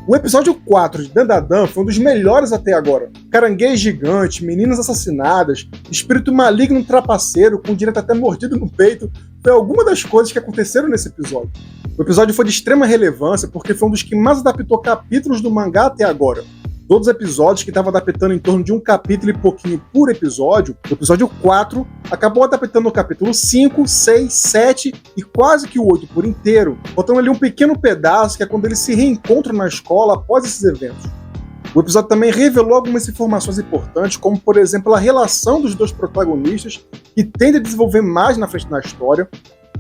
O episódio 4 de Dandadan foi um dos melhores até agora. Caranguejo gigante, meninas assassinadas, espírito maligno trapaceiro com direito até mordido no peito, foi alguma das coisas que aconteceram nesse episódio. O episódio foi de extrema relevância porque foi um dos que mais adaptou capítulos do mangá até agora. Todos os episódios que estavam adaptando em torno de um capítulo e pouquinho por episódio, o episódio 4 acabou adaptando o capítulo 5, 6, 7 e quase que o 8 por inteiro, botando ali um pequeno pedaço que é quando eles se reencontram na escola após esses eventos. O episódio também revelou algumas informações importantes, como por exemplo a relação dos dois protagonistas, que tende a desenvolver mais na frente da história,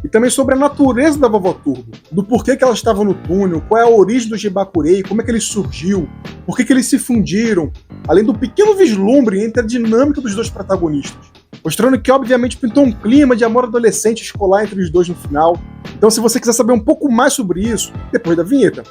e também sobre a natureza da Vovó Turbo, do porquê que ela estava no túnel, qual é a origem do Jibakurei, como é que ele surgiu, por que eles se fundiram, além do pequeno vislumbre entre a dinâmica dos dois protagonistas, mostrando que obviamente pintou um clima de amor adolescente escolar entre os dois no final. Então se você quiser saber um pouco mais sobre isso, depois da vinheta.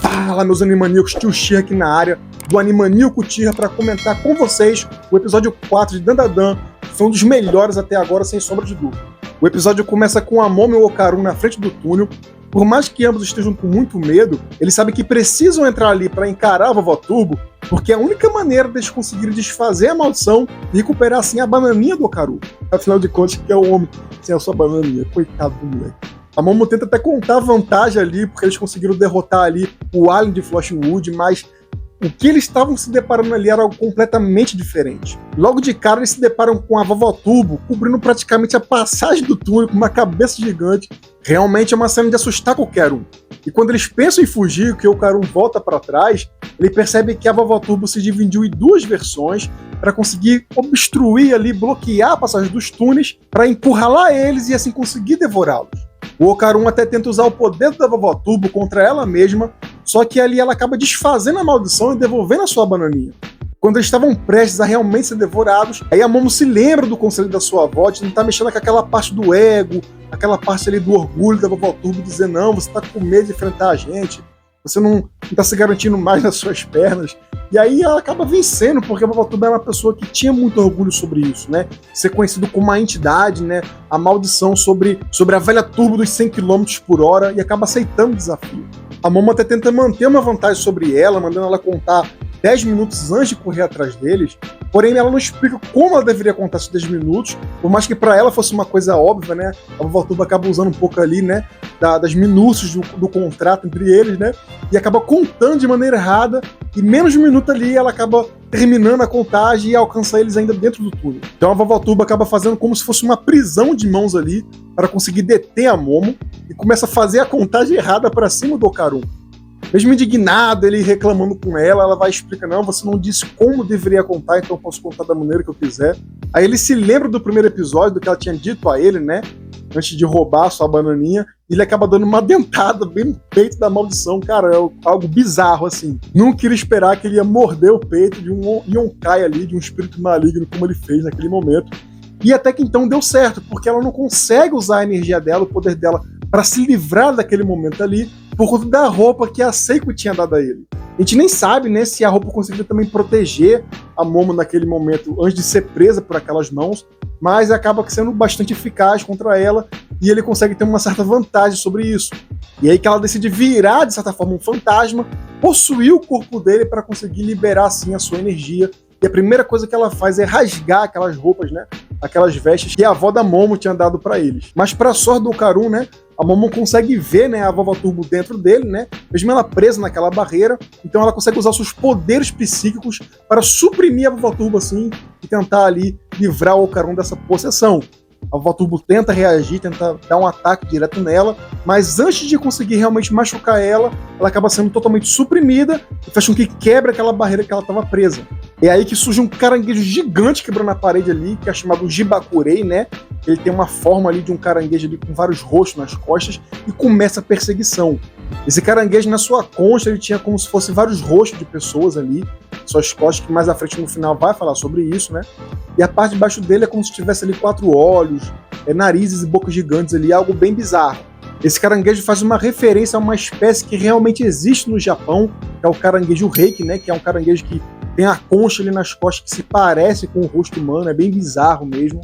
Fala, meus animaníacos, tio Shir aqui na área do Animaníaco Tira para comentar com vocês o episódio 4 de Dandadan, que foi um dos melhores até agora, sem sombra de dúvida. O episódio começa com a Momo e o Okarun na frente do túnel. Por mais que ambos estejam com muito medo, eles sabem que precisam entrar ali para encarar a Vovó Turbo, porque é a única maneira deles conseguirem desfazer a maldição e recuperar assim a bananinha do Okarun. Afinal de contas, que é o homem sem a sua bananinha, coitado do moleque. A Momo tenta até contar vantagem ali, porque eles conseguiram derrotar ali o Alien de Flosswood, mas o que eles estavam se deparando ali era algo completamente diferente. Logo de cara eles se deparam com a Vovó Turbo, cobrindo praticamente a passagem do túnel com uma cabeça gigante. Realmente é uma cena de assustar qualquer um. E quando eles pensam em fugir, que o Okarun volta para trás, ele percebe que a Vovó Turbo se dividiu em duas versões para conseguir obstruir ali, bloquear a passagem dos túneis, para encurralar eles e assim conseguir devorá-los. O Okarun até tenta usar o poder da Vovó Turbo contra ela mesma, só que ali ela acaba desfazendo a maldição e devolvendo a sua bananinha. Quando eles estavam prestes a realmente ser devorados, aí a Momo se lembra do conselho da sua avó de tentar mexer com aquela parte do ego, aquela parte ali do orgulho da Vovó Turbo, dizer não, você tá com medo de enfrentar a gente, você não tá se garantindo mais nas suas pernas. E aí ela acaba vencendo, porque a Vovó Turbo era uma pessoa que tinha muito orgulho sobre isso, né? Ser conhecido como uma entidade, né? A maldição sobre a velha Turbo dos 100 km por hora, e acaba aceitando o desafio. A Momo até tenta manter uma vantagem sobre ela, mandando ela contar 10 minutos antes de correr atrás deles, porém ela não explica como ela deveria contar esses 10 minutos, por mais que para ela fosse uma coisa óbvia, né? A Vovó Turbo acaba usando um pouco ali, né? Das minúcias do contrato entre eles, né? E acaba contando de maneira errada, e menos de um minuto ali ela acaba terminando a contagem e alcança eles ainda dentro do túnel. Então a Vovó Turbo acaba fazendo como se fosse uma prisão de mãos ali, para conseguir deter a Momo, e começa a fazer a contagem errada para cima do Okarun. Mesmo indignado, ele reclamando com ela vai explicar, não, você não disse como deveria contar, então eu posso contar da maneira que eu quiser. Aí ele se lembra do primeiro episódio, do que ela tinha dito a ele, né, antes de roubar a sua bananinha, e ele acaba dando uma dentada bem no peito da maldição. Cara, é algo bizarro, assim. Nunca iria esperar que ele ia morder o peito de um yonkai ali, de um espírito maligno, como ele fez naquele momento. E até que então deu certo, porque ela não consegue usar a energia dela, o poder dela, para se livrar daquele momento ali, por conta da roupa que a Seiko tinha dado a ele. A gente nem sabe, né, se a roupa conseguiu também proteger a Momo naquele momento, antes de ser presa por aquelas mãos, mas acaba sendo bastante eficaz contra ela, e ele consegue ter uma certa vantagem sobre isso. E aí que ela decide virar, de certa forma, um fantasma, possuir o corpo dele para conseguir liberar, assim, a sua energia. E a primeira coisa que ela faz é rasgar aquelas roupas, né? Aquelas vestes que a avó da Momo tinha dado para eles. Mas para sorte do Okarun, né? A Momo consegue ver, né, a Vovó Turbo dentro dele, né? Mesmo ela presa naquela barreira, então ela consegue usar seus poderes psíquicos para suprimir a Vovó Turbo assim e tentar ali livrar o Okarun dessa possessão. A Vovó Turbo tenta reagir, tenta dar um ataque direto nela, mas antes de conseguir realmente machucar ela, ela acaba sendo totalmente suprimida e faz com que quebre aquela barreira que ela estava presa. É aí que surge um caranguejo gigante quebrando a parede ali, que é chamado Jibakurei, né? Ele tem uma forma ali de um caranguejo ali com vários rostos nas costas e começa a perseguição. Esse caranguejo, na sua concha, ele tinha como se fosse vários rostos de pessoas ali, suas costas, que mais à frente no final vai falar sobre isso, né? E a parte de baixo dele é como se tivesse ali 4 olhos, narizes e bocas gigantes ali, algo bem bizarro. Esse caranguejo faz uma referência a uma espécie que realmente existe no Japão, que é o caranguejo reiki, né? Que é um caranguejo que tem a concha ali nas costas que se parece com o rosto humano, é bem bizarro mesmo.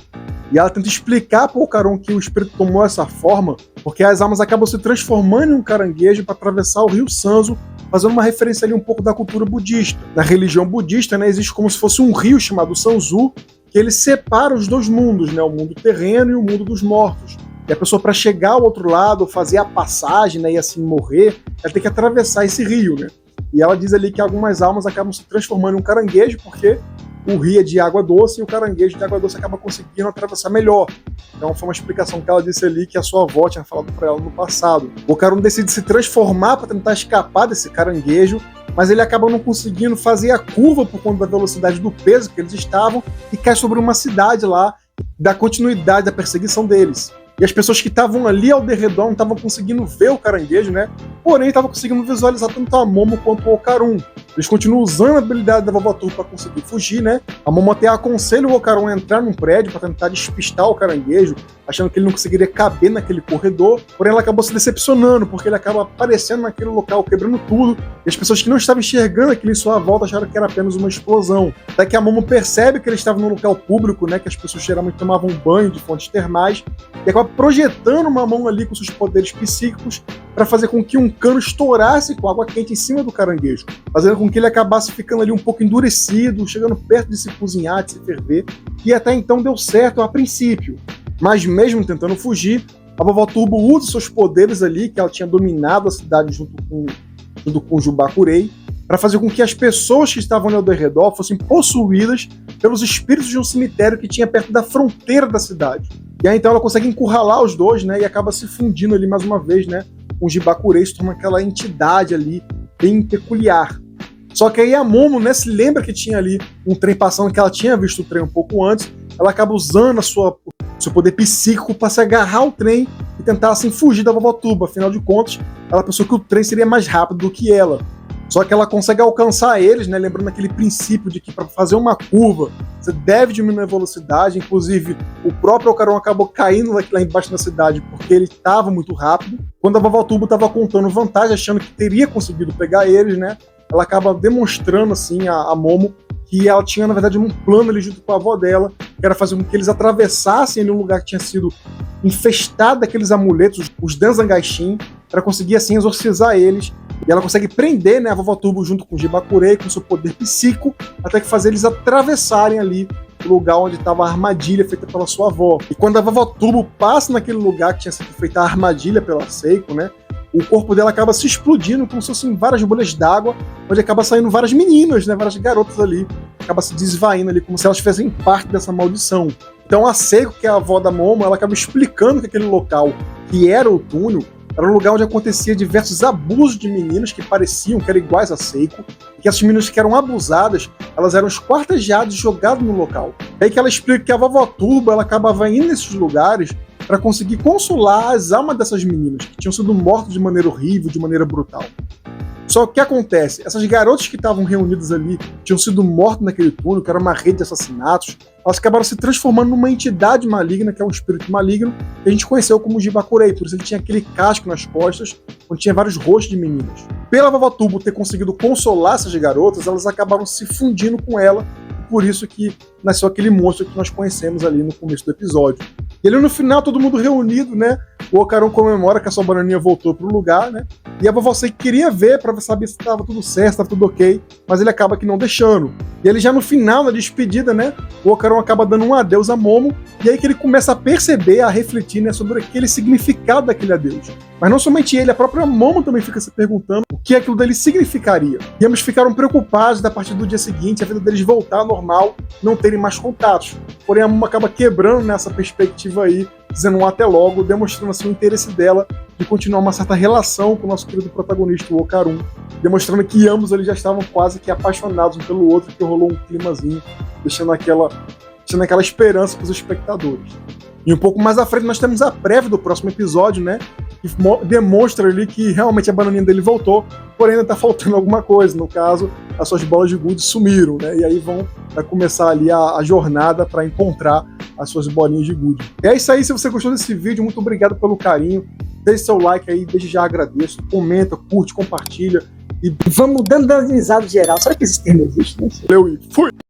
E ela tenta explicar pro Ocaron que o espírito tomou essa forma porque as almas acabam se transformando em um caranguejo para atravessar o rio Sanzo, fazendo uma referência ali um pouco da cultura budista. Na religião budista, né, existe como se fosse um rio chamado Sanzu, que ele separa os dois mundos, né, o mundo terreno e o mundo dos mortos. E a pessoa, para chegar ao outro lado, fazer a passagem, né, e assim morrer, ela tem que atravessar esse rio, né? E ela diz ali que algumas almas acabam se transformando em um caranguejo, porque o rio é de água doce e o caranguejo de água doce acaba conseguindo atravessar melhor. Então foi uma explicação que ela disse ali que a sua avó tinha falado para ela no passado. O Ocaron decide se transformar para tentar escapar desse caranguejo, mas ele acaba não conseguindo fazer a curva por conta da velocidade do peso que eles estavam e cai sobre uma cidade lá, dá continuidade da perseguição deles. E as pessoas que estavam ali ao derredor não estavam conseguindo ver o caranguejo, né? Porém, estavam conseguindo visualizar tanto a Momo quanto o Ocaron. Eles continuam usando a habilidade da Vovó Turbo para conseguir fugir, né? A Momo até aconselha o Ocaron a entrar num prédio para tentar despistar o caranguejo, achando que ele não conseguiria caber naquele corredor. Porém, ela acabou se decepcionando, porque ele acaba aparecendo naquele local, quebrando tudo. E as pessoas que não estavam enxergando aquilo em sua volta acharam que era apenas uma explosão. Até que a Momo percebe que ele estava num local público, né? Que as pessoas geralmente tomavam banho de fontes termais. E acaba projetando uma mão ali com seus poderes psíquicos para fazer com que um cano estourasse com água quente em cima do caranguejo, fazendo com que ele acabasse ficando ali um pouco endurecido, chegando perto de se cozinhar, de se ferver, e até então deu certo a princípio. Mas mesmo tentando fugir, a Vovó Turbo usa seus poderes ali, que ela tinha dominado a cidade junto com o Jubacurei, para fazer com que as pessoas que estavam ao redor fossem possuídas pelos espíritos de um cemitério que tinha perto da fronteira da cidade. E aí então ela consegue encurralar os dois, né, e acaba se fundindo ali mais uma vez, né, com o Jubacurei, se torna aquela entidade ali bem peculiar. Só que aí a Momo, né, se lembra que tinha ali um trem passando, que ela tinha visto o trem um pouco antes, ela acaba usando seu poder psíquico para se agarrar ao trem e tentar assim fugir da Vovó Turbo. Afinal de contas, ela pensou que o trem seria mais rápido do que ela. Só que ela consegue alcançar eles, né, lembrando aquele princípio de que para fazer uma curva você deve diminuir a velocidade. Inclusive, o próprio Ocaron acabou caindo lá embaixo da cidade porque ele estava muito rápido. Quando a Vovó Turbo estava contando vantagem, achando que teria conseguido pegar eles, né, ela acaba demonstrando assim a Momo que ela tinha, na verdade, um plano ali junto com a avó dela, que era fazer com que eles atravessassem ali um lugar que tinha sido infestado daqueles amuletos, os Danzangaishin, para conseguir assim exorcizar eles. E ela consegue prender, né, a Vovó Turbo junto com o Jubacurei, com seu poder psíquico, até que fazer eles atravessarem ali o lugar onde estava a armadilha feita pela sua avó. E quando a Vovó Turbo passa naquele lugar que tinha sido feita a armadilha pela Seiko, né, o corpo dela acaba se explodindo como se fossem várias bolhas d'água, onde acaba saindo várias meninas, né, várias garotas ali, acaba se desvaindo ali, como se elas fizessem parte dessa maldição. Então a Seiko, que é a avó da Momo, ela acaba explicando que aquele local, que era o túnel, era um lugar onde acontecia diversos abusos de meninas que pareciam que eram iguais a Seiko, e que essas meninas que eram abusadas, elas eram esquartejadas e jogadas no local. É aí que ela explica que a Vovó Turbo, ela acabava indo nesses lugares para conseguir consolar as almas dessas meninas, que tinham sido mortas de maneira horrível, de maneira brutal. Só que o que acontece? Essas garotas que estavam reunidas ali, tinham sido mortas naquele túnel, que era uma rede de assassinatos, elas acabaram se transformando numa entidade maligna, que é um espírito maligno, que a gente conheceu como Jubacurei, por isso ele tinha aquele casco nas costas, onde tinha vários rostos de meninas. Pela Vovó Turbo ter conseguido consolar essas garotas, elas acabaram se fundindo com ela, e por isso que nasceu aquele monstro que nós conhecemos ali no começo do episódio. E ali no final, todo mundo reunido, né? O Ocaron comemora que a sua bananinha voltou pro lugar, né? E a vovó Seiko queria ver para saber se estava tudo certo, se estava tudo ok, mas ele acaba que não deixando. E ele já no final, na despedida, né? O Ocaron acaba dando um adeus a Momo, e aí que ele começa a perceber, a refletir, né, sobre aquele significado daquele adeus. Mas não somente ele, a própria Momo também fica se perguntando o que aquilo dele significaria. E ambos ficaram preocupados da partir do dia seguinte, a vida deles voltar ao normal, não terem mais contatos. Porém, a Momo acaba quebrando nessa perspectiva aí, dizendo um até logo, demonstrando assim o interesse dela de continuar uma certa relação com o nosso querido protagonista, o Ocaron, demonstrando que ambos eles já estavam quase que apaixonados um pelo outro, que rolou um climazinho, deixando aquela esperança para os espectadores. E um pouco mais à frente nós temos a prévia do próximo episódio, né? Que demonstra ali que realmente a bananinha dele voltou, porém ainda tá faltando alguma coisa. No caso, as suas bolas de gude sumiram, né? E aí vai começar ali a jornada para encontrar as suas bolinhas de gude. É isso aí, se você gostou desse vídeo, muito obrigado pelo carinho. Deixe seu like aí, desde já agradeço. Comenta, curte, compartilha. E Vamos dando danizado geral. Será que esse termo existe? Não sei. valeu e fui!